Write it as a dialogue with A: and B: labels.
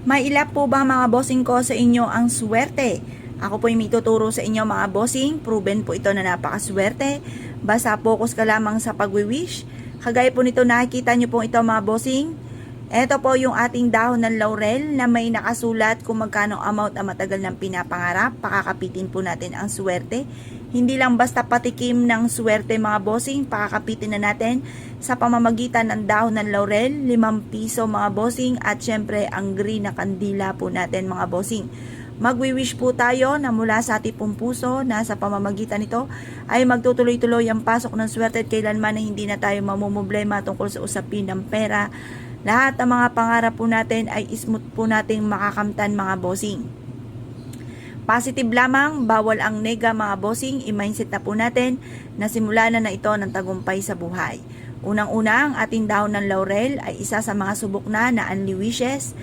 A: Mailap po ba mga bossing ko sa inyo ang swerte? Ako po yung may tuturo sa inyo mga bossing. Proven po ito na napakaswerte. Basta focus ka lamang sa pagwi-wish. Kagaya po nito nakikita nyo po ito mga bossing. Ito po yung ating dahon ng laurel na may nakasulat kung magkano amount ang matagal ng pinapangarap. Pakakapitin po natin ang swerte. Hindi lang basta patikim ng swerte mga bossing, pakakapitin na natin sa pamamagitan ng dahon ng laurel, 5 piso mga bossing, at syempre ang green na kandila po natin mga bossing. Magwi-wish po tayo na mula sa ating pong puso na sa pamamagitan nito ay magtutuloy-tuloy ang pasok ng swerte at kailanman na hindi na tayo mamumblema tungkol sa usapin ng pera. Lahat ng mga pangarap po natin ay smooth po nating makakamtan mga bossing. Positive lamang, bawal ang nega mga bossing. I-mindset na po natin na simula na ito ng tagumpay sa buhay. Unang-una, ang ating dahon ng laurel ay isa sa mga subok na unli wishes